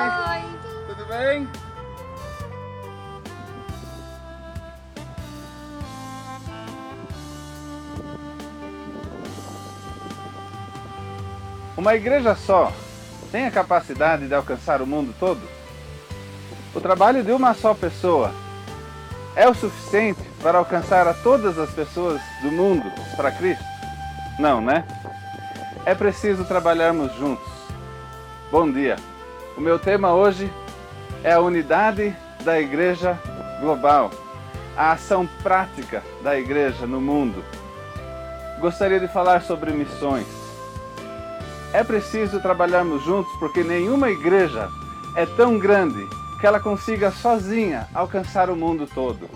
Oi. Tudo bem? Uma igreja só tem a capacidade de alcançar o mundo todo? O trabalho de uma só pessoa é o suficiente para alcançar a todas as pessoas do mundo para Cristo? Não, né? É preciso trabalharmos juntos. Bom dia! O meu tema hoje é a unidade da igreja global, a ação prática da igreja no mundo. Gostaria de falar sobre missões. É preciso trabalharmos juntos porque nenhuma igreja é tão grande que ela consiga sozinha alcançar o mundo todo.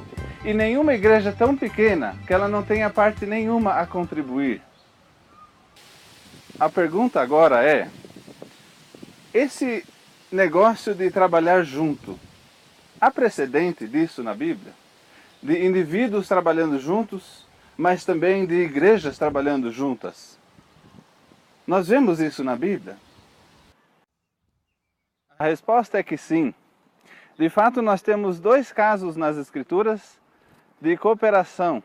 E nenhuma igreja é tão pequena que ela não tenha parte nenhuma a contribuir. A pergunta agora é, esse negócio de trabalhar junto, há precedente disso na Bíblia? De indivíduos trabalhando juntos, mas também de igrejas trabalhando juntas? Nós vemos isso na Bíblia? A resposta é que sim. De fato, nós temos dois casos nas Escrituras de cooperação.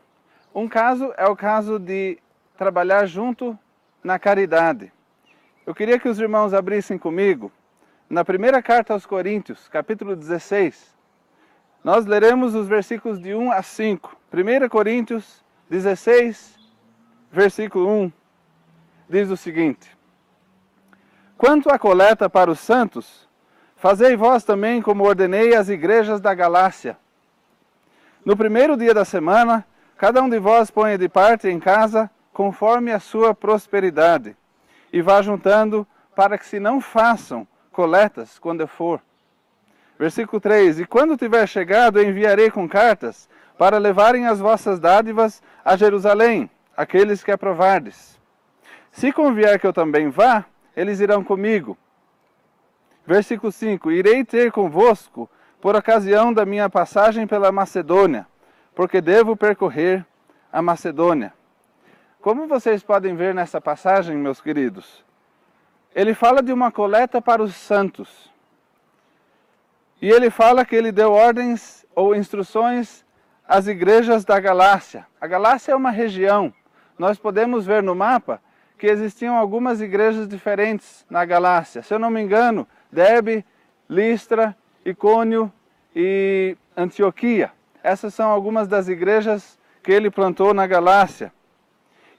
Um caso é o caso de trabalhar junto na caridade. Eu queria que os irmãos abrissem comigo na primeira carta aos Coríntios, capítulo 16. Nós leremos os versículos de 1 a 5. 1 Coríntios 16, versículo 1. Diz o seguinte: Quanto à coleta para os santos, fazei vós também como ordenei às igrejas da Galácia. No primeiro dia da semana, cada um de vós ponha de parte em casa, conforme a sua prosperidade, e vá juntando, para que se não façam coletas quando eu for. Versículo 3: E quando tiver chegado, enviarei com cartas, para levarem as vossas dádivas a Jerusalém, aqueles que aprovardes. Se convier que eu também vá, eles irão comigo. Versículo 5: Irei ter convosco por ocasião da minha passagem pela Macedônia, porque devo percorrer a Macedônia. Como vocês podem ver nessa passagem, meus queridos, ele fala de uma coleta para os santos. E ele fala que ele deu ordens ou instruções às igrejas da Galácia. A Galácia é uma região. Nós podemos ver no mapa que existiam algumas igrejas diferentes na Galácia. Se eu não me engano, Derbe, Listra, Icônio e Antioquia. Essas são algumas das igrejas que ele plantou na Galácia.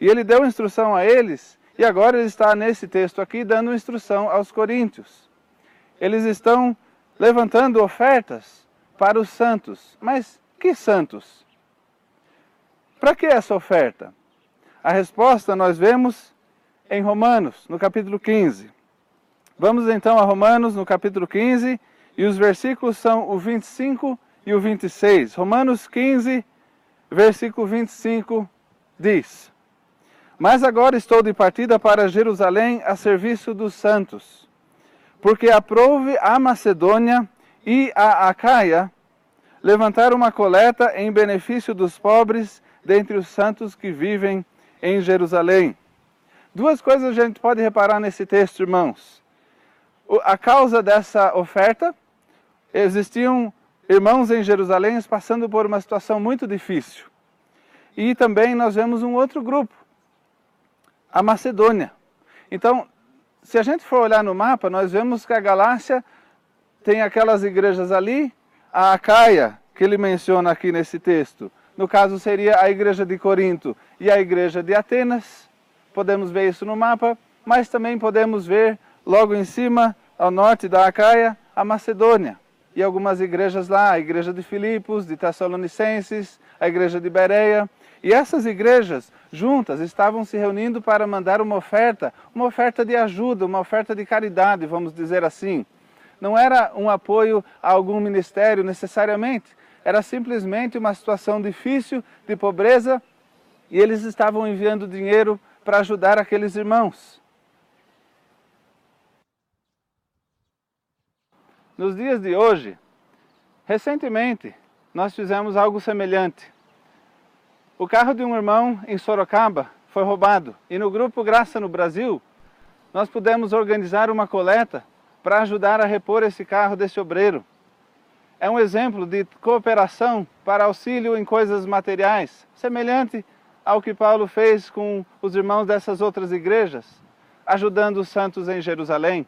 E ele deu instrução a eles, e agora ele está nesse texto aqui dando instrução aos coríntios. Eles estão levantando ofertas para os santos. Mas que santos? Para que essa oferta? A resposta nós vemos em Romanos, no capítulo 15. Vamos então a Romanos, no capítulo 15, e os versículos são o 25 e o 26. Romanos 15, versículo 25, diz: Mas agora estou de partida para Jerusalém a serviço dos santos, porque aprouve a Macedônia e a Acaia levantar uma coleta em benefício dos pobres dentre os santos que vivem em Jerusalém. Duas coisas a gente pode reparar nesse texto, irmãos. A causa dessa oferta, existiam irmãos em Jerusalém passando por uma situação muito difícil. E também nós vemos um outro grupo, a Macedônia. Então, se a gente for olhar no mapa, nós vemos que a Galácia tem aquelas igrejas ali, a Acaia, que ele menciona aqui nesse texto, no caso seria a igreja de Corinto e a igreja de Atenas. Podemos ver isso no mapa, mas também podemos ver logo em cima, ao norte da Acaia, a Macedônia. E algumas igrejas lá, a igreja de Filipos, de Tessalonicenses, a igreja de Bereia. E essas igrejas juntas estavam se reunindo para mandar uma oferta de ajuda, uma oferta de caridade, vamos dizer assim. Não era um apoio a algum ministério necessariamente, era simplesmente uma situação difícil, de pobreza, e eles estavam enviando dinheiro para ajudar aqueles irmãos. Nos dias de hoje, recentemente, nós fizemos algo semelhante. O carro de um irmão em Sorocaba foi roubado e no grupo Graça no Brasil, nós pudemos organizar uma coleta para ajudar a repor esse carro desse obreiro. É um exemplo de cooperação para auxílio em coisas materiais, semelhante ao que Paulo fez com os irmãos dessas outras igrejas, ajudando os santos em Jerusalém.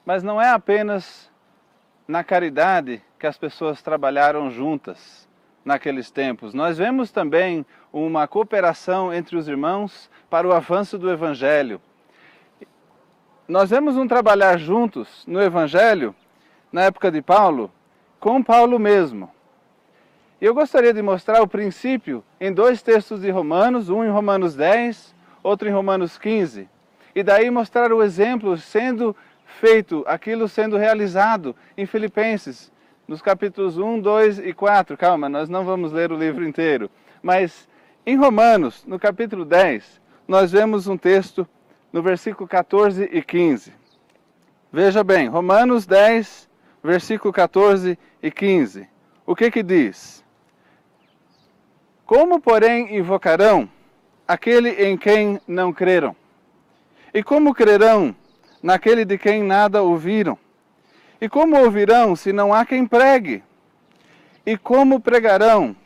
Mas não é apenas na caridade que as pessoas trabalharam juntas naqueles tempos. Nós vemos também uma cooperação entre os irmãos para o avanço do Evangelho. Nós vemos um trabalhar juntos no Evangelho, na época de Paulo, com Paulo mesmo. E eu gostaria de mostrar o princípio em dois textos de Romanos, um em Romanos 10, outro em Romanos 15. E daí mostrar o exemplo sendo feito, aquilo sendo realizado em Filipenses, nos capítulos 1, 2 e 4. Calma, nós não vamos ler o livro inteiro. Mas em Romanos, no capítulo 10, nós vemos um texto no versículo 14 e 15. Veja bem, Romanos 10, versículo 14 e 15. O que diz? Como, porém, invocarão aquele em quem não creram? E como crerão naquele de quem nada ouviram? E como ouvirão se não há quem pregue? E como pregarão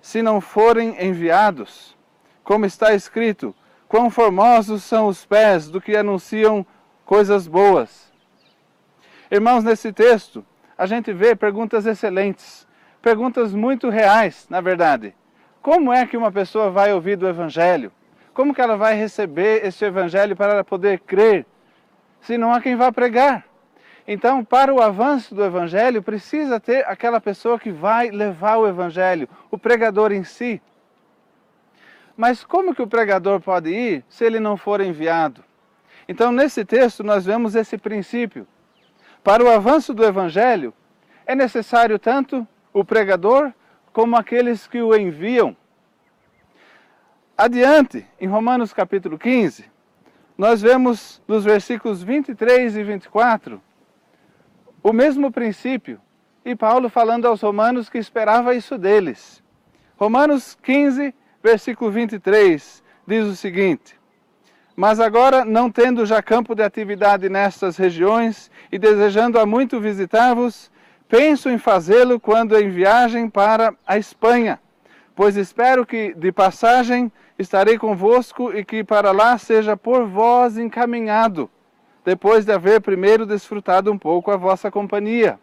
se não forem enviados? Como está escrito, quão formosos são os pés do que anunciam coisas boas. Irmãos, nesse texto, a gente vê perguntas excelentes, perguntas muito reais, na verdade. Como é que uma pessoa vai ouvir do Evangelho? Como que ela vai receber esse Evangelho para ela poder crer, se não há quem vá pregar? Então, para o avanço do Evangelho, precisa ter aquela pessoa que vai levar o Evangelho, o pregador em si. Mas como que o pregador pode ir se ele não for enviado? Então, nesse texto, nós vemos esse princípio. Para o avanço do Evangelho, é necessário tanto o pregador como aqueles que o enviam. Adiante, em Romanos capítulo 15, nós vemos nos versículos 23 e 24 o mesmo princípio, e Paulo falando aos romanos que esperava isso deles. Romanos 15, versículo 23, diz o seguinte: Mas agora, não tendo já campo de atividade nestas regiões, e desejando há muito visitar-vos, penso em fazê-lo quando em viagem para a Espanha, pois espero que de passagem estarei convosco e que para lá seja por vós encaminhado, depois de haver primeiro desfrutado um pouco a vossa companhia.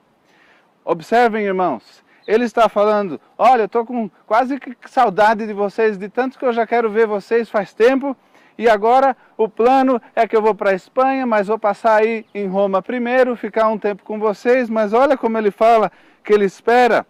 Observem, irmãos, ele está falando, olha, eu estou com quase que saudade de vocês, de tanto que eu já quero ver vocês faz tempo, e agora o plano é que eu vou para a Espanha, mas vou passar aí em Roma primeiro, ficar um tempo com vocês, mas olha como ele fala que ele espera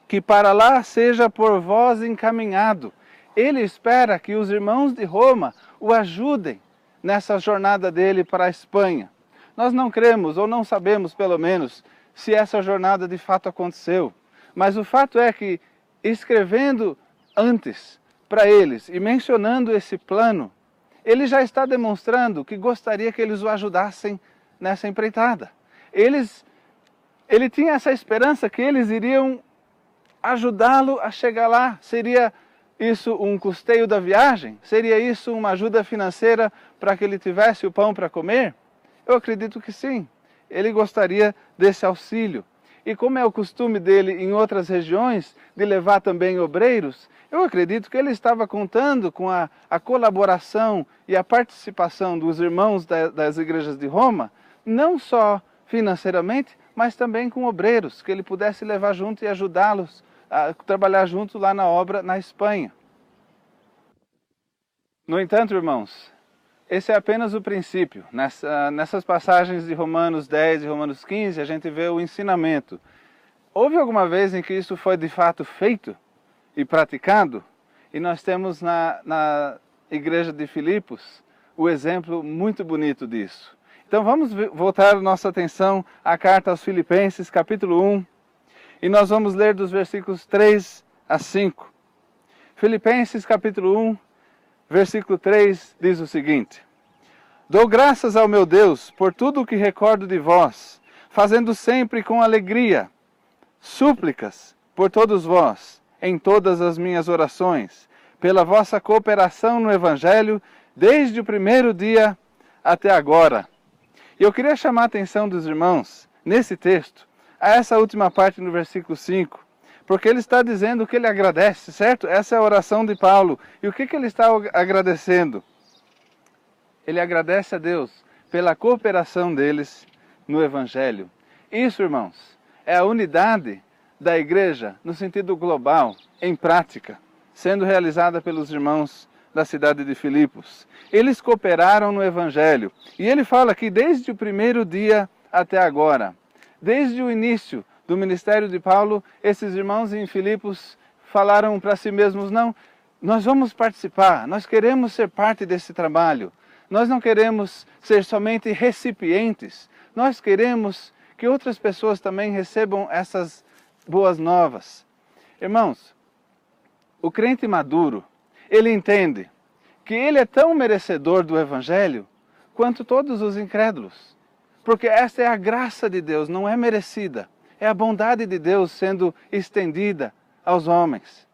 que para lá seja por vós encaminhado. Ele espera que os irmãos de Roma o ajudem nessa jornada dele para a Espanha. Nós não cremos, ou não sabemos pelo menos, se essa jornada de fato aconteceu. Mas o fato é que, escrevendo antes para eles e mencionando esse plano, ele já está demonstrando que gostaria que eles o ajudassem nessa empreitada. Ele tinha essa esperança que eles iriam ajudá-lo a chegar lá. Seria isso um custeio da viagem? Seria isso uma ajuda financeira para que ele tivesse o pão para comer? Eu acredito que sim. Ele gostaria desse auxílio. E como é o costume dele em outras regiões, de levar também obreiros, eu acredito que ele estava contando com a colaboração e a participação dos irmãos das igrejas de Roma, não só financeiramente, mas também com obreiros, que ele pudesse levar junto e ajudá-los a trabalhar junto lá na obra na Espanha. No entanto, irmãos, esse é apenas o princípio. Nessas passagens de Romanos 10 e Romanos 15, a gente vê o ensinamento. Houve alguma vez em que isso foi de fato feito e praticado? E nós temos na igreja de Filipos o exemplo muito bonito disso. Então vamos voltar nossa atenção à carta aos Filipenses, capítulo 1, e nós vamos ler dos versículos 3 a 5. Filipenses, capítulo 1, versículo 3 diz o seguinte: Dou graças ao meu Deus por tudo o que recordo de vós, fazendo sempre com alegria súplicas por todos vós, em todas as minhas orações, pela vossa cooperação no Evangelho, desde o primeiro dia até agora. E eu queria chamar a atenção dos irmãos, nesse texto, a essa última parte no versículo 5, porque ele está dizendo que ele agradece, certo? Essa é a oração de Paulo. E o que ele está agradecendo? Ele agradece a Deus pela cooperação deles no Evangelho. Isso, irmãos, é a unidade da igreja no sentido global, em prática, sendo realizada pelos irmãos da cidade de Filipos. Eles cooperaram no Evangelho. E ele fala que desde o primeiro dia até agora, desde o início do ministério de Paulo, esses irmãos em Filipos falaram para si mesmos: não, nós vamos participar, nós queremos ser parte desse trabalho. Nós não queremos ser somente recipientes, nós queremos que outras pessoas também recebam essas boas novas. Irmãos, o crente maduro, ele entende que ele é tão merecedor do Evangelho quanto todos os incrédulos. Porque esta é a graça de Deus, não é merecida. É a bondade de Deus sendo estendida aos homens.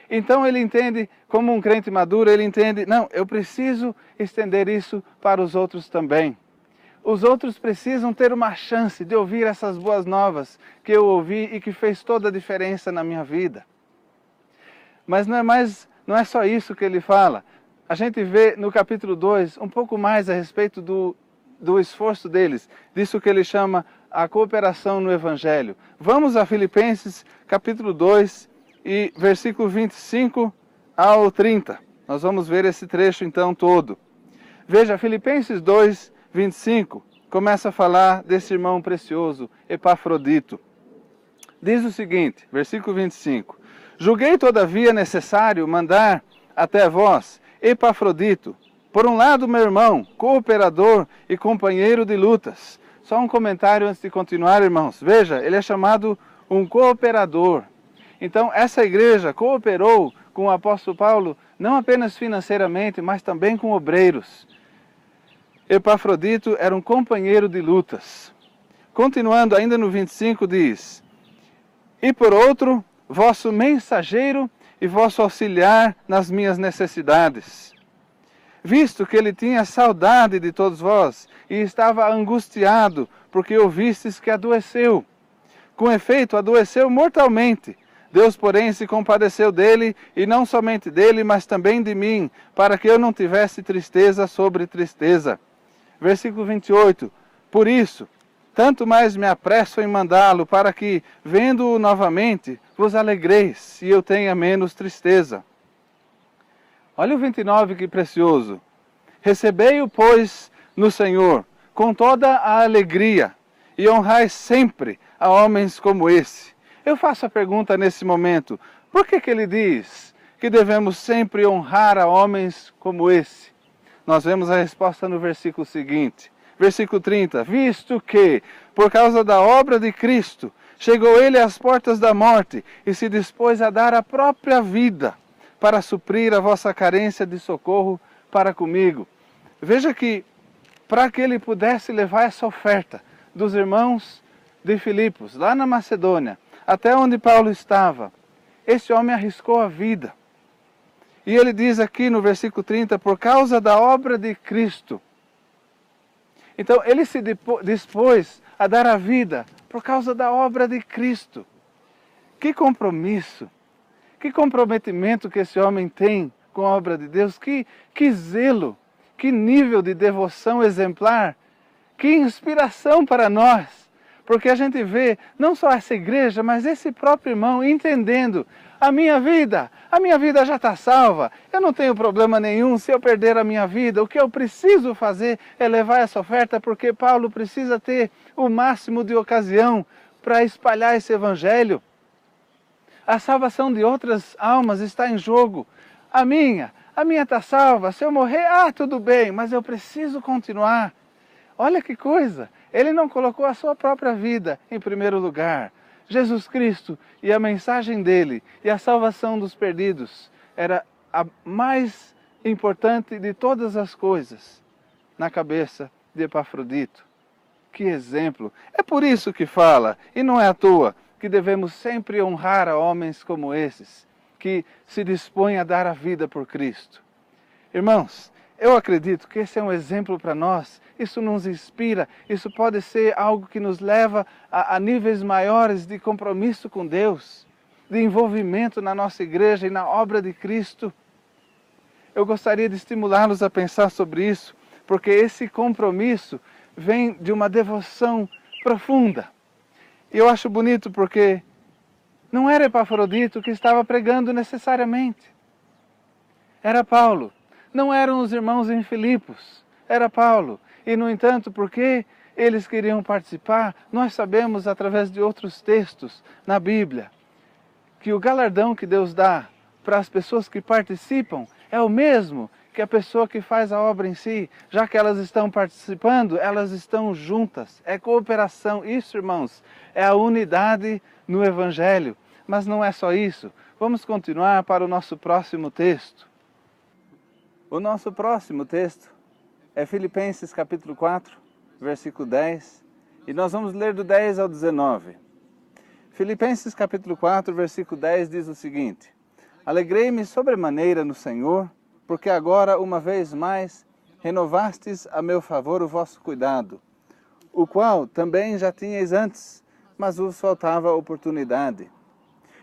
Então ele entende, como um crente maduro, ele entende: não, eu preciso estender isso para os outros também. Os outros precisam ter uma chance de ouvir essas boas novas que eu ouvi e que fez toda a diferença na minha vida. Mas não é só isso que ele fala. A gente vê no capítulo 2 um pouco mais a respeito do esforço deles, disso que ele chama a cooperação no Evangelho. Vamos a Filipenses capítulo 2 e versículo 25 ao 30. Nós vamos ver esse trecho então todo. Veja, Filipenses 2, 25, começa a falar desse irmão precioso, Epafrodito. Diz o seguinte, versículo 25: julguei todavia necessário mandar até vós Epafrodito, por um lado meu irmão, cooperador e companheiro de lutas. Só um comentário antes de continuar, irmãos. Veja, ele é chamado um cooperador. Então, essa igreja cooperou com o apóstolo Paulo, não apenas financeiramente, mas também com obreiros. Epafrodito era um companheiro de lutas. Continuando, ainda no 25, diz: e por outro, vosso mensageiro e vosso auxiliar nas minhas necessidades. Visto que ele tinha saudade de todos vós e estava angustiado, porque ouvistes que adoeceu. Com efeito, adoeceu mortalmente. Deus, porém, se compadeceu dele, e não somente dele, mas também de mim, para que eu não tivesse tristeza sobre tristeza. Versículo 28. Por isso, tanto mais me apresso em mandá-lo, para que, vendo-o novamente, vos alegreis, e eu tenha menos tristeza. Olha o 29, que precioso. Recebei-o, pois, no Senhor, com toda a alegria, e honrai sempre a homens como esse. Eu faço a pergunta nesse momento: por que ele diz que devemos sempre honrar a homens como esse? Nós vemos a resposta no versículo seguinte, versículo 30. Visto que, por causa da obra de Cristo, chegou ele às portas da morte e se dispôs a dar a própria vida para suprir a vossa carência de socorro para comigo. Veja que, para que ele pudesse levar essa oferta dos irmãos de Filipos, lá na Macedônia, até onde Paulo estava, esse homem arriscou a vida. E ele diz aqui no versículo 30, por causa da obra de Cristo. Então ele se dispôs a dar a vida por causa da obra de Cristo. Que compromisso, que comprometimento que esse homem tem com a obra de Deus, que zelo, que nível de devoção exemplar, que inspiração para nós. Porque a gente vê não só essa igreja, mas esse próprio irmão entendendo: a minha vida já está salva, eu não tenho problema nenhum se eu perder a minha vida, o que eu preciso fazer é levar essa oferta, porque Paulo precisa ter o máximo de ocasião para espalhar esse evangelho. A salvação de outras almas está em jogo. A minha está salva, se eu morrer, tudo bem, mas eu preciso continuar. Olha que coisa, ele não colocou a sua própria vida em primeiro lugar. Jesus Cristo e a mensagem dele e a salvação dos perdidos era a mais importante de todas as coisas na cabeça de Epafrodito. Que exemplo! É por isso que fala, e não é à toa, que devemos sempre honrar a homens como esses. que se dispõe a dar a vida por Cristo. Irmãos, eu acredito que esse é um exemplo para nós, isso nos inspira, isso pode ser algo que nos leva a níveis maiores de compromisso com Deus, de envolvimento na nossa igreja e na obra de Cristo. Eu gostaria de estimulá-los a pensar sobre isso, porque esse compromisso vem de uma devoção profunda. E eu acho bonito porque não era Epafrodito que estava pregando necessariamente. Era Paulo. Não eram os irmãos em Filipos. Era Paulo. E, no entanto, porque eles queriam participar, nós sabemos, através de outros textos na Bíblia, que o galardão que Deus dá para as pessoas que participam é o mesmo que a pessoa que faz a obra em si. Já que elas estão participando, elas estão juntas. É cooperação. Isso, irmãos, é a unidade no Evangelho. Mas não é só isso. Vamos continuar para o nosso próximo texto. O nosso próximo texto é Filipenses capítulo 4, versículo 10. E nós vamos ler do 10 ao 19. Filipenses capítulo 4, versículo 10 diz o seguinte: Alegrei-me sobremaneira no Senhor, porque agora, uma vez mais, renovastes a meu favor o vosso cuidado, o qual também já tinhais antes, mas vos faltava oportunidade.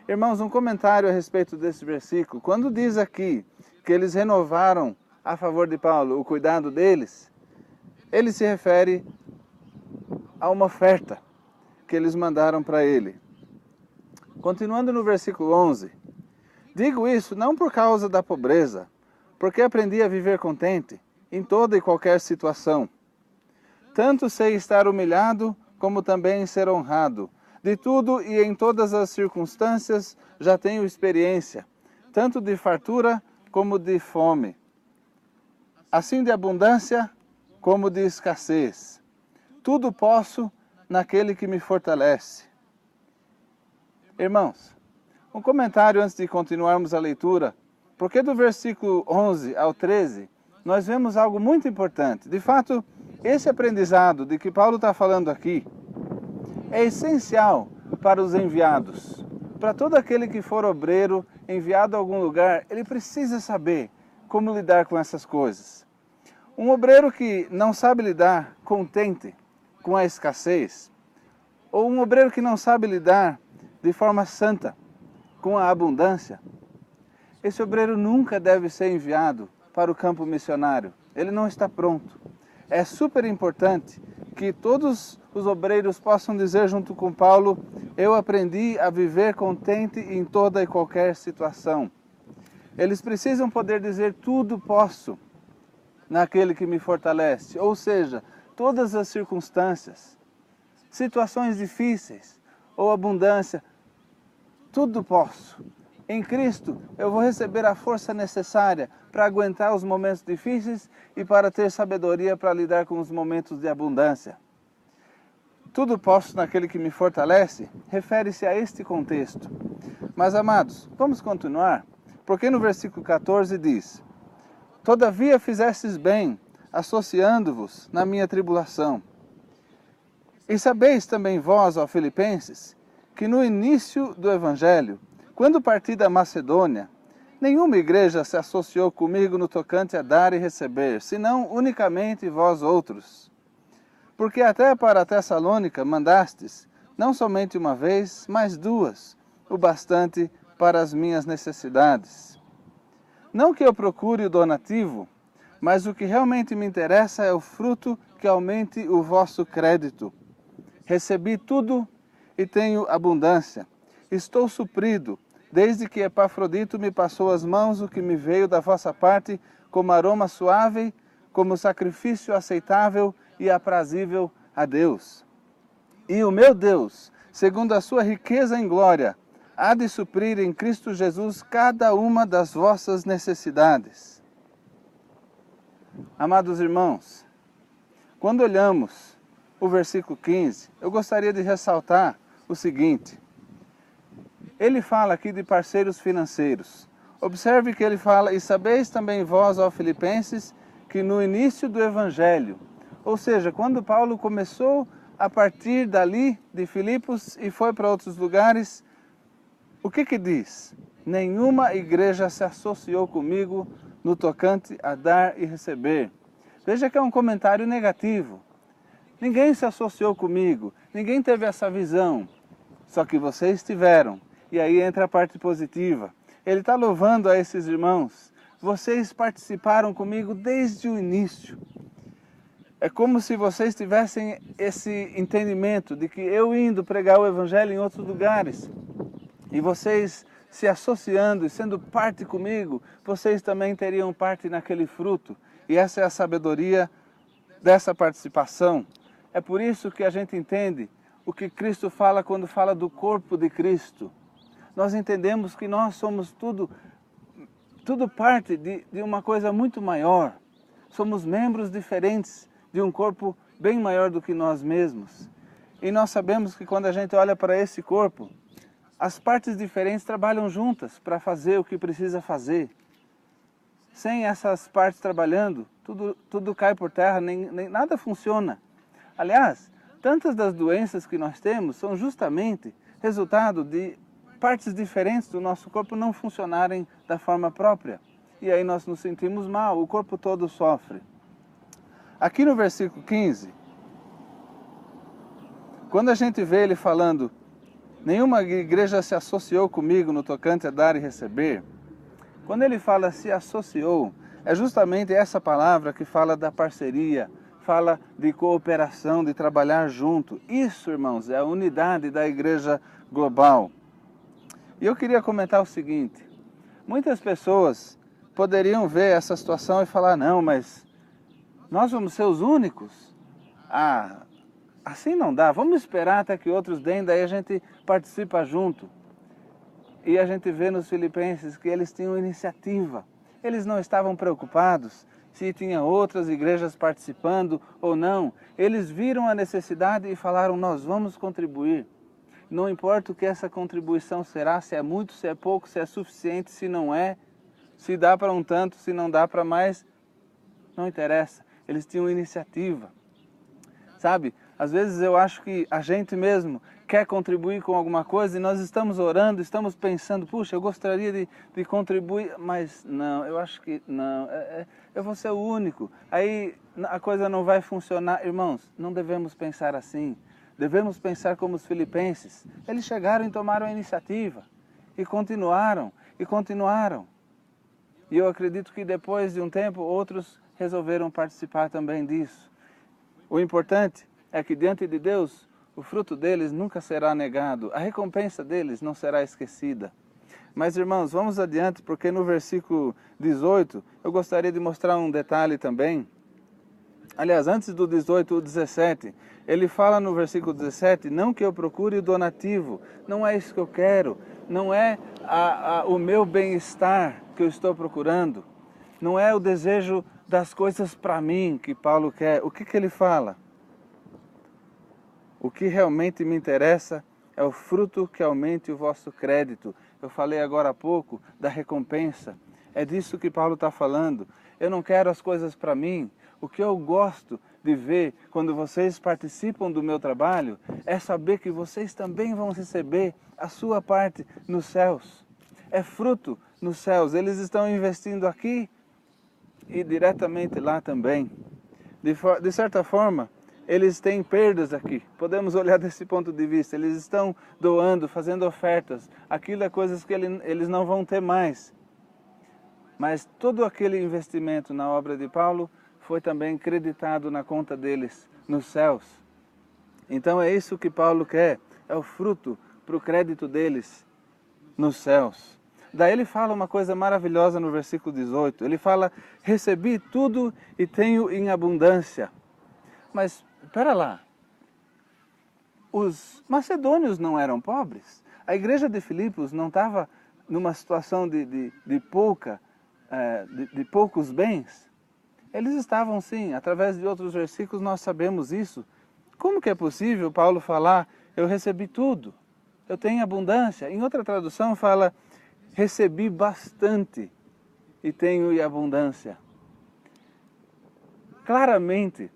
Irmãos, um comentário a respeito desse versículo. Quando diz aqui que eles renovaram a favor de Paulo o cuidado deles, ele se refere a uma oferta que eles mandaram para ele. Continuando no versículo 11, digo isso não por causa da pobreza, porque aprendi a viver contente em toda e qualquer situação. Tanto sei estar humilhado, como também ser honrado. De tudo e em todas as circunstâncias já tenho experiência, tanto de fartura como de fome, assim de abundância como de escassez. Tudo posso naquele que me fortalece. Irmãos, um comentário antes de continuarmos a leitura, porque do versículo 11 ao 13, nós vemos algo muito importante. De fato, esse aprendizado de que Paulo está falando aqui é essencial para os enviados. Para todo aquele que for obreiro, enviado a algum lugar, ele precisa saber como lidar com essas coisas. Um obreiro que não sabe lidar contente com a escassez, ou um obreiro que não sabe lidar de forma santa com a abundância, esse obreiro nunca deve ser enviado para o campo missionário. Ele não está pronto. É super importante que todos os obreiros possam dizer junto com Paulo: eu aprendi a viver contente em toda e qualquer situação. Eles precisam poder dizer: tudo posso naquele que me fortalece. Ou seja, todas as circunstâncias, situações difíceis ou abundância, tudo posso. Em Cristo eu vou receber a força necessária para aguentar os momentos difíceis e para ter sabedoria para lidar com os momentos de abundância. Tudo posso naquele que me fortalece, refere-se a este contexto. Mas, amados, vamos continuar, porque no versículo 14 diz: Todavia fizestes bem, associando-vos na minha tribulação. E sabeis também vós, ó Filipenses, que no início do Evangelho, quando parti da Macedônia, nenhuma igreja se associou comigo no tocante a dar e receber, senão unicamente vós outros. Porque até para Tessalônica mandastes, não somente uma vez, mas duas, o bastante para as minhas necessidades. Não que eu procure o donativo, mas o que realmente me interessa é o fruto que aumente o vosso crédito. Recebi tudo e tenho abundância. Estou suprido, desde que Epafrodito me passou as mãos o que me veio da vossa parte como aroma suave, como sacrifício aceitável e aprazível a Deus. E o meu Deus, segundo a sua riqueza em glória, há de suprir em Cristo Jesus cada uma das vossas necessidades. Amados irmãos, quando olhamos o versículo 15, eu gostaria de ressaltar o seguinte. Ele fala aqui de parceiros financeiros. Observe que ele fala: e sabeis também vós, ó Filipenses, que no início do Evangelho, ou seja, quando Paulo começou a partir dali de Filipos e foi para outros lugares, o que diz? nenhuma igreja se associou comigo no tocante a dar e receber. Veja que é um comentário negativo. Ninguém se associou comigo, ninguém teve essa visão, só que vocês tiveram. E aí entra a parte positiva. Ele está louvando a esses irmãos. Vocês participaram comigo desde o início. É como se vocês tivessem esse entendimento de que eu indo pregar o Evangelho em outros lugares, e vocês se associando e sendo parte comigo, vocês também teriam parte naquele fruto. E essa é a sabedoria dessa participação. É por isso que a gente entende o que Cristo fala quando fala do corpo de Cristo. Nós entendemos que nós somos tudo parte de uma coisa muito maior. Somos membros diferentes de um corpo bem maior do que nós mesmos. E nós sabemos que quando a gente olha para esse corpo, as partes diferentes trabalham juntas para fazer o que precisa fazer. Sem essas partes trabalhando, tudo cai por terra, nem nada funciona. Aliás, tantas das doenças que nós temos são justamente resultado de partes diferentes do nosso corpo não funcionarem da forma própria. E aí nós nos sentimos mal, o corpo todo sofre. Aqui no versículo 15, quando a gente vê ele falando, nenhuma igreja se associou comigo no tocante a dar e receber, quando ele fala se associou, é justamente essa palavra que fala da parceria, fala de cooperação, de trabalhar junto. Isso, irmãos, é a unidade da igreja global. E eu queria comentar o seguinte, muitas pessoas poderiam ver essa situação e falar, não, mas nós vamos ser os únicos? Assim não dá, vamos esperar até que outros deem, daí a gente participa junto. E a gente vê nos Filipenses que eles tinham iniciativa. Eles não estavam preocupados se tinha outras igrejas participando ou não. Eles viram a necessidade e falaram, nós vamos contribuir. Não importa o que essa contribuição será, se é muito, se é pouco, se é suficiente, se não é, se dá para um tanto, se não dá para mais, não interessa. Eles tinham iniciativa. Sabe, às vezes eu acho que a gente mesmo quer contribuir com alguma coisa e nós estamos orando, estamos pensando, puxa, eu gostaria de contribuir, mas não, eu acho que não, eu vou ser o único, aí a coisa não vai funcionar. Irmãos, não devemos pensar assim, devemos pensar como os filipenses. Eles chegaram e tomaram a iniciativa, e continuaram, e continuaram. E eu acredito que depois de um tempo, outros resolveram participar também disso. O importante é que diante de Deus, o fruto deles nunca será negado, a recompensa deles não será esquecida. Mas, irmãos, vamos adiante, porque no versículo 18, eu gostaria de mostrar um detalhe também. Aliás, antes do 18, o 17, ele fala no versículo 17, não que eu procure o donativo, não é isso que eu quero, não é o meu bem-estar que eu estou procurando, não é o desejo das coisas para mim que Paulo quer. O que ele fala? O que realmente me interessa é o fruto que aumente o vosso crédito. Eu falei agora há pouco da recompensa. É disso que Paulo está falando. Eu não quero as coisas para mim. O que eu gosto de ver quando vocês participam do meu trabalho é saber que vocês também vão receber a sua parte nos céus. É fruto nos céus. Eles estão investindo aqui e diretamente lá também. De certa forma, eles têm perdas aqui. Podemos olhar desse ponto de vista. Eles estão doando, fazendo ofertas. Aquilo é coisas que eles não vão ter mais. Mas todo aquele investimento na obra de Paulo foi também creditado na conta deles, nos céus. Então é isso que Paulo quer. É o fruto para o crédito deles nos céus. Daí ele fala uma coisa maravilhosa no versículo 18. Ele fala, recebi tudo e tenho em abundância. Mas, espera lá, os macedônios não eram pobres? A igreja de Filipos não estava numa situação de poucos bens? Eles estavam sim, através de outros versículos nós sabemos isso. Como que é possível Paulo falar, eu recebi tudo, eu tenho abundância? Em outra tradução fala, recebi bastante e tenho em abundância. Claramente,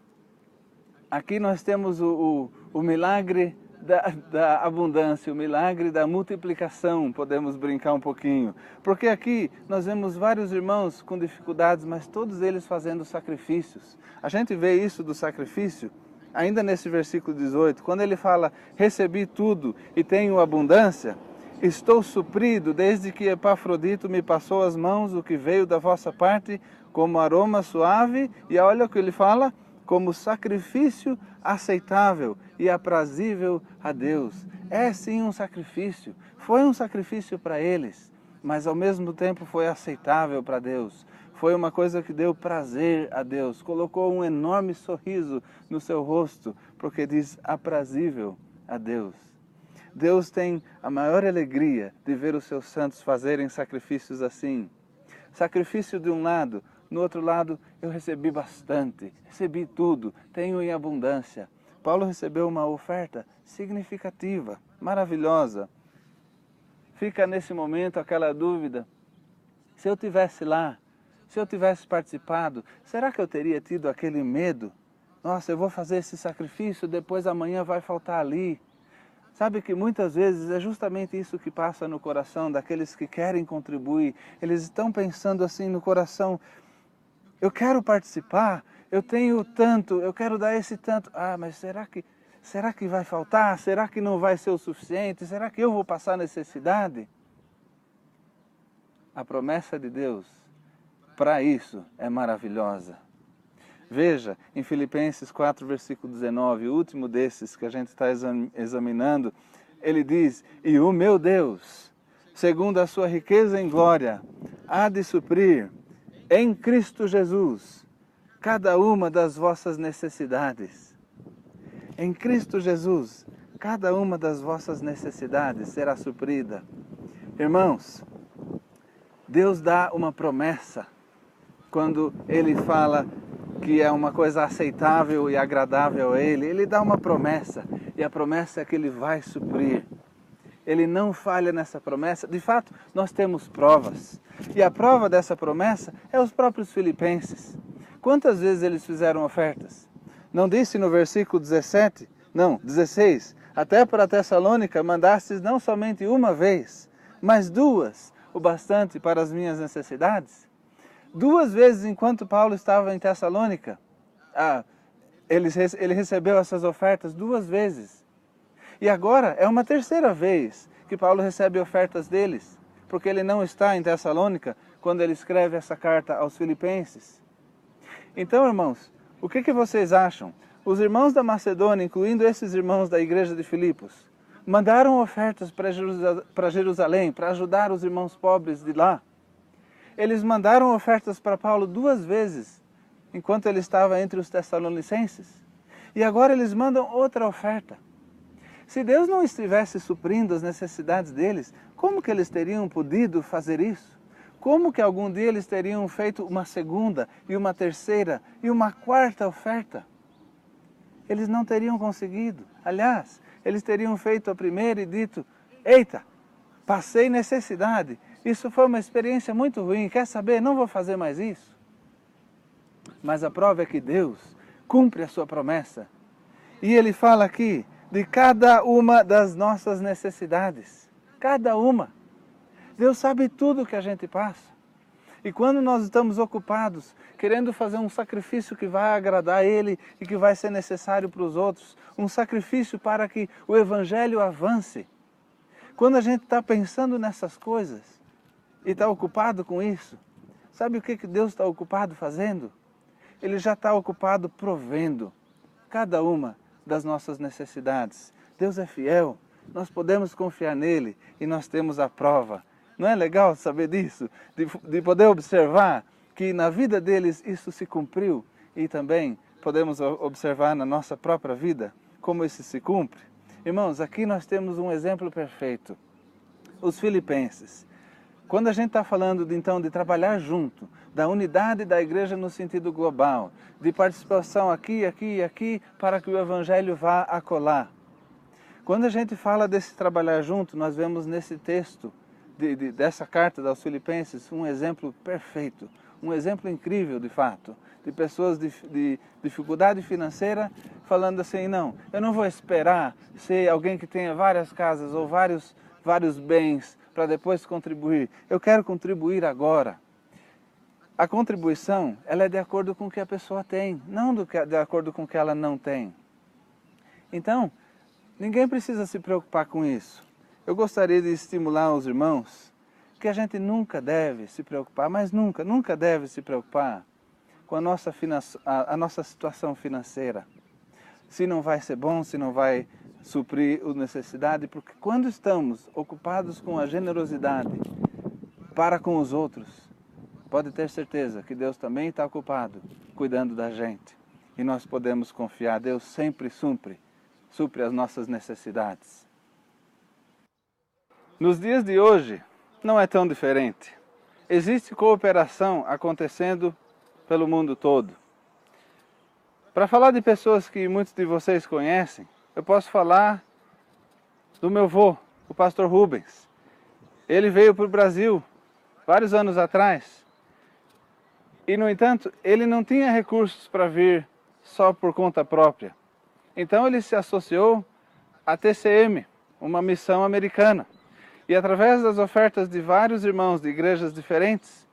aqui nós temos o milagre da abundância, o milagre da multiplicação, podemos brincar um pouquinho. Porque aqui nós vemos vários irmãos com dificuldades, mas todos eles fazendo sacrifícios. A gente vê isso do sacrifício ainda nesse versículo 18, quando ele fala, recebi tudo e tenho abundância, estou suprido desde que Epafrodito me passou as mãos o que veio da vossa parte como aroma suave, e olha o que ele fala, como sacrifício aceitável e aprazível a Deus. É sim um sacrifício, foi um sacrifício para eles, mas ao mesmo tempo foi aceitável para Deus. Foi uma coisa que deu prazer a Deus, colocou um enorme sorriso no seu rosto, porque diz aprazível a Deus. Deus tem a maior alegria de ver os seus santos fazerem sacrifícios assim. Sacrifício de um lado, no outro lado eu recebi bastante, recebi tudo, tenho em abundância. Paulo recebeu uma oferta significativa, maravilhosa. Fica nesse momento aquela dúvida, se eu tivesse lá, se eu tivesse participado, será que eu teria tido aquele medo? Nossa, eu vou fazer esse sacrifício, depois amanhã vai faltar ali. Sabe que muitas vezes é justamente isso que passa no coração daqueles que querem contribuir. Eles estão pensando assim no coração, eu quero participar, eu tenho tanto, eu quero dar esse tanto. Ah, mas será que vai faltar? Será que não vai ser o suficiente? Será que eu vou passar necessidade? A promessa de Deus para isso é maravilhosa. Veja, em Filipenses 4, versículo 19, o último desses que a gente está examinando, ele diz, e o meu Deus, segundo a sua riqueza em glória, há de suprir em Cristo Jesus cada uma das vossas necessidades. Em Cristo Jesus, cada uma das vossas necessidades será suprida. Irmãos, Deus dá uma promessa quando Ele fala que é uma coisa aceitável e agradável a Ele. Ele dá uma promessa, e a promessa é que Ele vai suprir. Ele não falha nessa promessa. De fato, nós temos provas. E a prova dessa promessa é os próprios filipenses. Quantas vezes eles fizeram ofertas? Não disse no versículo 17? Não, 16. Até para Tessalônica mandastes não somente uma vez, mas duas, o bastante para as minhas necessidades. 2 vezes enquanto Paulo estava em Tessalônica, ele recebeu essas ofertas 2 vezes. E agora é uma 3ª vez que Paulo recebe ofertas deles, porque ele não está em Tessalônica quando ele escreve essa carta aos filipenses. Então, irmãos, o que vocês acham? Os irmãos da Macedônia, incluindo esses irmãos da igreja de Filipos, mandaram ofertas para Jerusalém, para ajudar os irmãos pobres de lá. Eles mandaram ofertas para Paulo 2 vezes, enquanto ele estava entre os tessalonicenses. E agora eles mandam outra oferta. Se Deus não estivesse suprindo as necessidades deles, como que eles teriam podido fazer isso? Como que algum dia eles teriam feito uma 2ª e uma 3ª e uma 4ª oferta? Eles não teriam conseguido. Aliás, eles teriam feito a primeira e dito, eita, passei necessidade. Isso foi uma experiência muito ruim, quer saber? Não vou fazer mais isso. Mas a prova é que Deus cumpre a sua promessa. E Ele fala aqui de cada uma das nossas necessidades. Cada uma. Deus sabe tudo o que a gente passa. E quando nós estamos ocupados, querendo fazer um sacrifício que vai agradar a Ele e que vai ser necessário para os outros, um sacrifício para que o Evangelho avance. Quando a gente está pensando nessas coisas e está ocupado com isso, sabe o que Deus está ocupado fazendo? Ele já está ocupado provendo cada uma das nossas necessidades. Deus é fiel, nós podemos confiar nele e nós temos a prova. Não é legal saber disso? De poder observar que na vida deles isso se cumpriu e também podemos observar na nossa própria vida como isso se cumpre. Irmãos, aqui nós temos um exemplo perfeito. Os filipenses. Quando a gente está falando então de trabalhar junto, da unidade da igreja no sentido global, de participação aqui, aqui e aqui para que o evangelho vá acolá. Quando a gente fala desse trabalhar junto, nós vemos nesse texto dessa carta aos Filipenses um exemplo perfeito, um exemplo incrível de fato, de pessoas de dificuldade financeira falando assim, não, eu não vou esperar ser alguém que tenha várias casas ou vários bens para depois contribuir. Eu quero contribuir agora. A contribuição, ela é de acordo com o que a pessoa tem, não de acordo com o que ela não tem. Então, ninguém precisa se preocupar com isso. Eu gostaria de estimular os irmãos que a gente nunca deve se preocupar, mas nunca deve se preocupar com a nossa situação financeira. Se não vai ser bom, se não vai suprir a necessidade, porque quando estamos ocupados com a generosidade para com os outros, pode ter certeza que Deus também está ocupado cuidando da gente. E nós podemos confiar, Deus sempre supre as nossas necessidades. Nos dias de hoje, não é tão diferente. Existe cooperação acontecendo pelo mundo todo. Para falar de pessoas que muitos de vocês conhecem, eu posso falar do meu avô, o pastor Rubens. Ele veio para o Brasil vários anos atrás e, no entanto, ele não tinha recursos para vir só por conta própria. Então ele se associou à TCM, uma missão americana. E através das ofertas de vários irmãos de igrejas diferentes,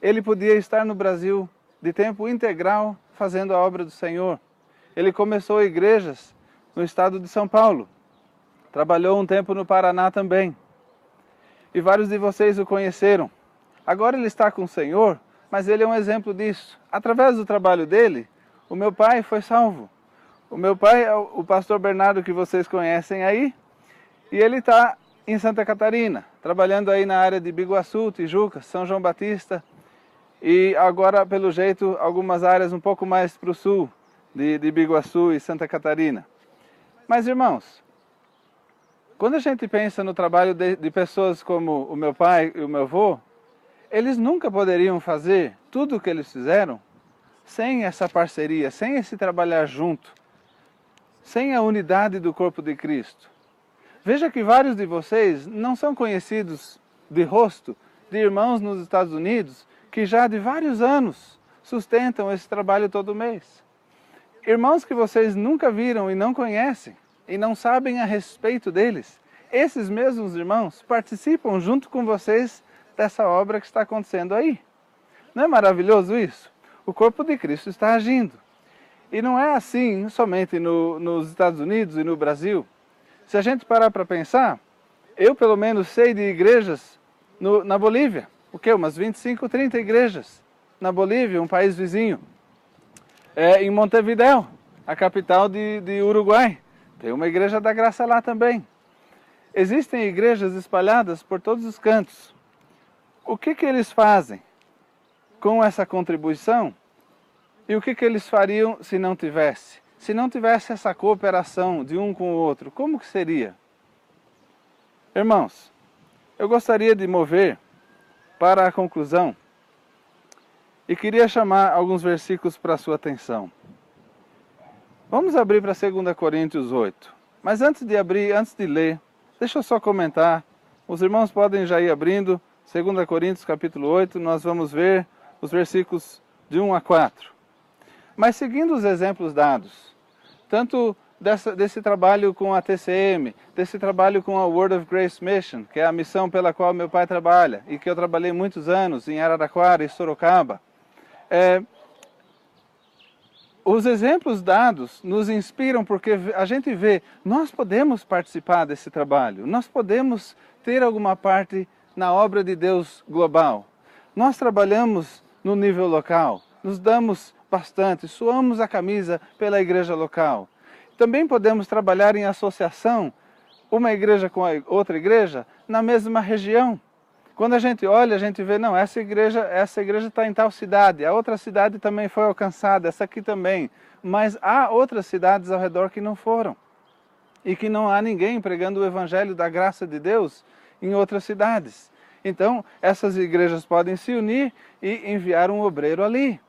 ele podia estar no Brasil de tempo integral fazendo a obra do Senhor. Ele começou igrejas no estado de São Paulo. Trabalhou um tempo no Paraná também. E vários de vocês o conheceram. Agora ele está com o Senhor, mas ele é um exemplo disso. Através do trabalho dele, o meu pai foi salvo. O meu pai é o pastor Bernardo, que vocês conhecem aí, e ele está em Santa Catarina, trabalhando aí na área de Biguaçu, Tijuca, São João Batista, e agora, pelo jeito, algumas áreas um pouco mais para o sul de Biguaçu e Santa Catarina. Mas, irmãos, quando a gente pensa no trabalho de pessoas como o meu pai e o meu avô, eles nunca poderiam fazer tudo o que eles fizeram sem essa parceria, sem esse trabalhar junto, sem a unidade do corpo de Cristo. Veja que vários de vocês não são conhecidos de rosto de irmãos nos Estados Unidos que já de vários anos sustentam esse trabalho todo mês. Irmãos que vocês nunca viram e não conhecem e não sabem a respeito deles. Esses mesmos irmãos participam junto com vocês dessa obra que está acontecendo aí. Não é maravilhoso isso? O corpo de Cristo está agindo. E não é assim somente nos Estados Unidos e no Brasil. Se a gente parar para pensar, eu pelo menos sei de igrejas na Bolívia. O quê? Umas 25, 30 igrejas na Bolívia, um país vizinho. Em Montevidéu, a capital de Uruguai. Tem uma igreja da graça lá também. Existem igrejas espalhadas por todos os cantos. O que eles fazem com essa contribuição? E o que eles fariam se não tivesse? Se não tivesse essa cooperação de um com o outro, como que seria? Irmãos, eu gostaria de mover para a conclusão e queria chamar alguns versículos para a sua atenção. Vamos abrir para 2 Coríntios 8. Mas antes de ler, deixa eu só comentar. Os irmãos podem já ir abrindo 2 Coríntios capítulo 8, nós vamos ver os versículos de 1 a 4. Mas seguindo os exemplos dados, tanto desse trabalho com a TCM, desse trabalho com a Word of Grace Mission, que é a missão pela qual meu pai trabalha, e que eu trabalhei muitos anos em Araraquara e Sorocaba, os exemplos dados nos inspiram porque a gente vê, nós podemos participar desse trabalho, nós podemos ter alguma parte na obra de Deus global. Nós trabalhamos no nível local, nos damos bastante, suamos a camisa pela igreja local. Também podemos trabalhar em associação, uma igreja com a outra igreja, na mesma região. Quando a gente olha, a gente vê, não, essa igreja está em tal cidade, a outra cidade também foi alcançada, essa aqui também. Mas há outras cidades ao redor que não foram. E que não há ninguém pregando o evangelho da graça de Deus em outras cidades. Então, essas igrejas podem se unir e enviar um obreiro ali.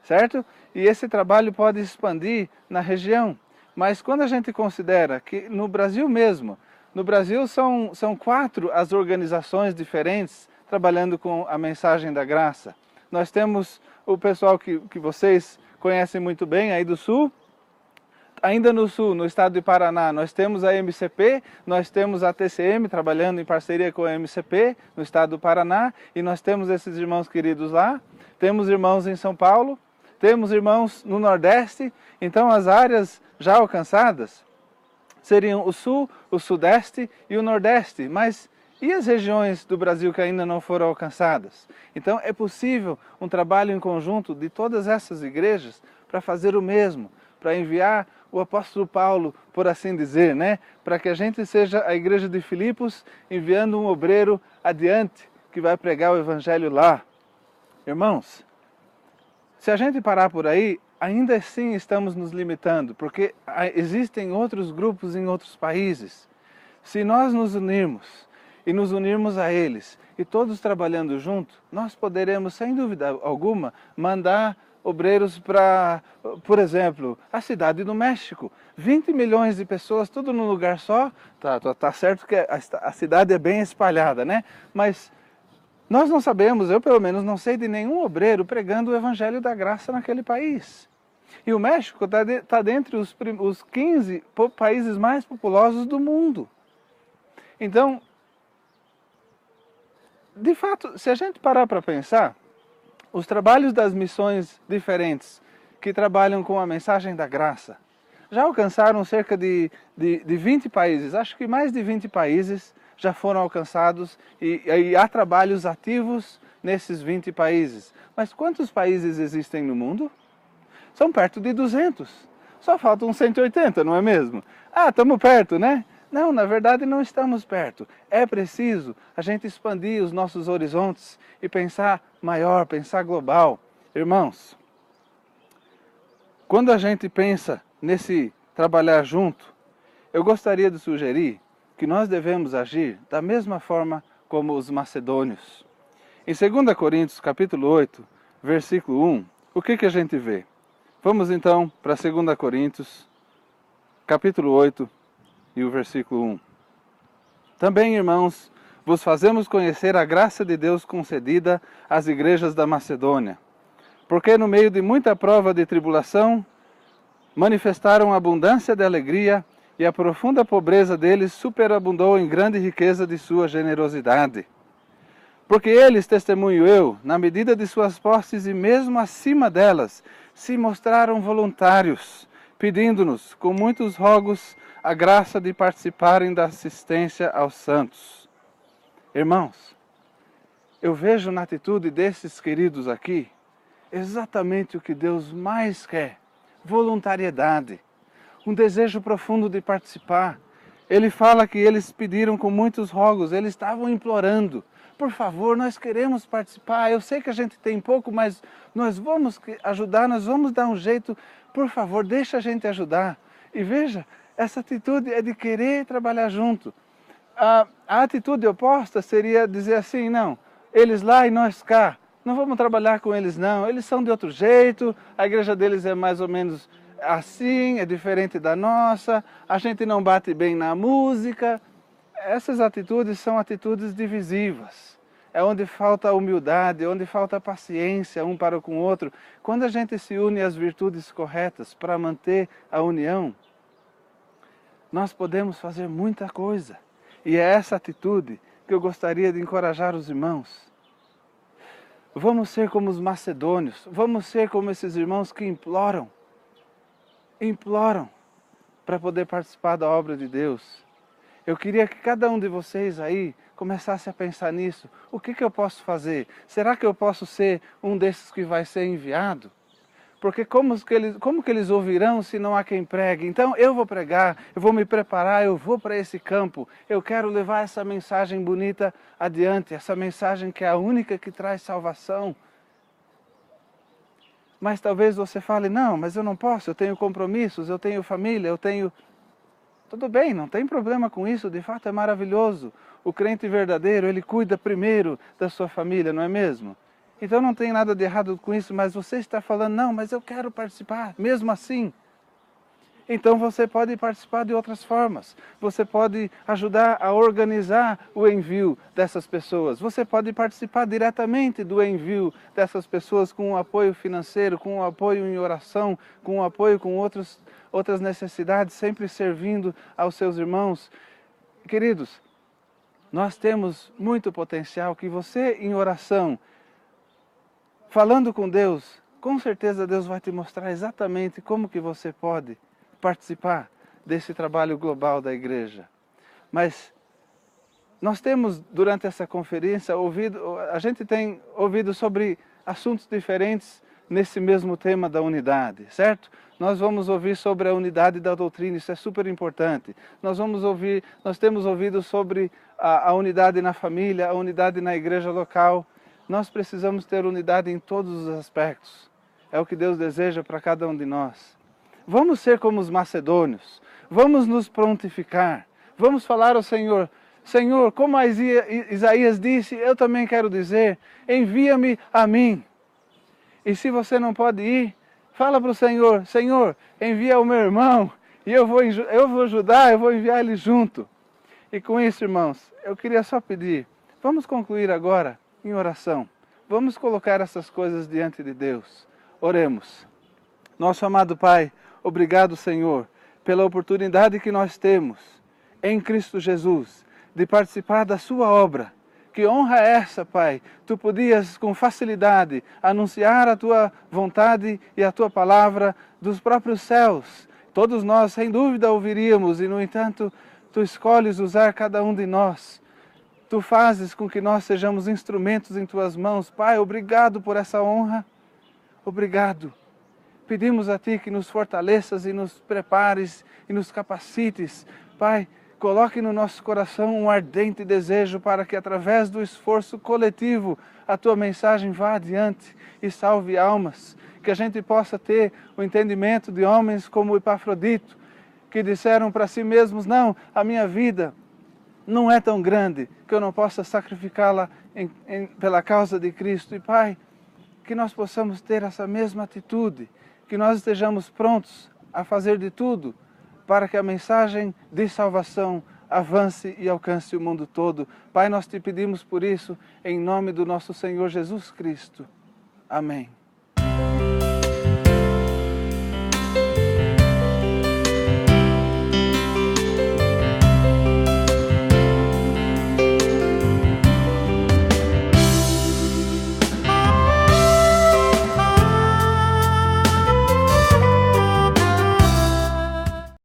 Certo? E esse trabalho pode expandir na região. Mas quando a gente considera que no Brasil mesmo, no Brasil são 4 as organizações diferentes trabalhando com a mensagem da graça. nós temos o pessoal que vocês conhecem muito bem aí do Sul. Ainda no Sul, no estado de Paraná, nós temos a MCP, nós temos a TCM trabalhando em parceria com a MCP no estado do Paraná, e nós temos esses irmãos queridos lá, temos irmãos em São Paulo, temos irmãos no Nordeste. Então as áreas já alcançadas seriam o Sul, o Sudeste e o Nordeste, mas e as regiões do Brasil que ainda não foram alcançadas? Então é possível um trabalho em conjunto de todas essas igrejas para fazer o mesmo, para enviar o apóstolo Paulo, por assim dizer, né? Para que a gente seja a igreja de Filipos, enviando um obreiro adiante que vai pregar o evangelho lá. Irmãos, se a gente parar por aí, ainda assim estamos nos limitando, porque existem outros grupos em outros países. Se nós nos unirmos e nos unirmos a eles, e todos trabalhando junto, nós poderemos, sem dúvida alguma, mandar obreiros para, por exemplo, a cidade do México. 20 milhões de pessoas, tudo num lugar só. Tá certo que a cidade é bem espalhada, né? Mas nós não sabemos, eu pelo menos não sei de nenhum obreiro pregando o evangelho da graça naquele país. E o México está dentre os 15 países mais populosos do mundo. Então, de fato, se a gente parar para pensar, os trabalhos das missões diferentes que trabalham com a mensagem da graça já alcançaram cerca de 20 países. Acho que mais de 20 países já foram alcançados e há trabalhos ativos nesses 20 países. Mas quantos países existem no mundo? São perto de 200. Só faltam 180, não é mesmo? Ah, estamos perto, né? Não, na verdade não estamos perto. É preciso a gente expandir os nossos horizontes e pensar maior, pensar global. Irmãos, quando a gente pensa nesse trabalhar junto, eu gostaria de sugerir que nós devemos agir da mesma forma como os macedônios. Em 2 Coríntios capítulo 8, versículo 1, o que a gente vê? Vamos então para 2 Coríntios capítulo 8, e o versículo 1. Também, irmãos, vos fazemos conhecer a graça de Deus concedida às igrejas da Macedônia, porque no meio de muita prova de tribulação, manifestaram abundância de alegria, e a profunda pobreza deles superabundou em grande riqueza de sua generosidade. Porque eles, testemunho eu, na medida de suas posses e mesmo acima delas, se mostraram voluntários, pedindo-nos, com muitos rogos, a graça de participarem da assistência aos santos. Irmãos, eu vejo na atitude desses queridos aqui exatamente o que Deus mais quer: voluntariedade, um desejo profundo de participar. Ele fala que eles pediram com muitos rogos, eles estavam implorando: por favor, nós queremos participar, eu sei que a gente tem pouco, mas nós vamos ajudar, nós vamos dar um jeito, por favor, deixa a gente ajudar. E veja, essa atitude é de querer trabalhar junto. A atitude oposta seria dizer assim: não, eles lá e nós cá, não vamos trabalhar com eles não, eles são de outro jeito, a igreja deles é mais ou menos assim, é diferente da nossa, a gente não bate bem na música. Essas atitudes são atitudes divisivas. É onde falta humildade, é onde falta paciência um para com o outro. Quando a gente se une às virtudes corretas para manter a união, nós podemos fazer muita coisa. E é essa atitude que eu gostaria de encorajar os irmãos. Vamos ser como os macedônios, vamos ser como esses irmãos que imploram para poder participar da obra de Deus. Eu queria que cada um de vocês aí começasse a pensar nisso. O que eu posso fazer? Será que eu posso ser um desses que vai ser enviado? Porque como que eles ouvirão se não há quem pregue? Então eu vou pregar, eu vou me preparar, eu vou para esse campo. Eu quero levar essa mensagem bonita adiante, essa mensagem que é a única que traz salvação. Mas talvez você fale: não, mas eu não posso, eu tenho compromissos, eu tenho família, eu tenho... Tudo bem, não tem problema com isso, de fato é maravilhoso. O crente verdadeiro, ele cuida primeiro da sua família, não é mesmo? Então não tem nada de errado com isso, mas você está falando: não, mas eu quero participar, mesmo assim. Então você pode participar de outras formas. Você pode ajudar a organizar o envio dessas pessoas. Você pode participar diretamente do envio dessas pessoas com um apoio financeiro, com um apoio em oração, com um apoio com outras necessidades, sempre servindo aos seus irmãos. Queridos, nós temos muito potencial que você em oração, falando com Deus, com certeza Deus vai te mostrar exatamente como que você pode participar desse trabalho global da igreja. Mas nós temos, durante essa conferência, a gente tem ouvido sobre assuntos diferentes nesse mesmo tema da unidade, certo? Nós vamos ouvir sobre a unidade da doutrina, isso é super importante. Nós temos ouvido sobre a unidade na família, a unidade na igreja local. Nós precisamos ter unidade em todos os aspectos. É o que Deus deseja para cada um de nós. Vamos ser como os macedônios, vamos nos prontificar, vamos falar ao Senhor, Senhor, como Isaías disse, eu também quero dizer, envia-me a mim. E se você não pode ir, fala para o Senhor, Senhor, envia o meu irmão, e eu vou ajudar, eu vou enviar ele junto. E com isso, irmãos, eu queria só pedir, vamos concluir agora em oração, vamos colocar essas coisas diante de Deus, oremos. Nosso amado Pai, obrigado, Senhor, pela oportunidade que nós temos em Cristo Jesus de participar da sua obra. Que honra é essa, Pai? Tu podias com facilidade anunciar a tua vontade e a tua palavra dos próprios céus. Todos nós, sem dúvida, ouviríamos e, no entanto, tu escolhes usar cada um de nós. Tu fazes com que nós sejamos instrumentos em tuas mãos. Pai, obrigado por essa honra. Obrigado. Pedimos a Ti que nos fortaleças e nos prepares e nos capacites. Pai, coloque no nosso coração um ardente desejo para que através do esforço coletivo a Tua mensagem vá adiante e salve almas. Que a gente possa ter o entendimento de homens como Epafrodito, que disseram para si mesmos, não, a minha vida não é tão grande que eu não possa sacrificá-la pela causa de Cristo. E Pai, que nós possamos ter essa mesma atitude, que nós estejamos prontos a fazer de tudo para que a mensagem de salvação avance e alcance o mundo todo. Pai, nós te pedimos por isso, em nome do nosso Senhor Jesus Cristo. Amém.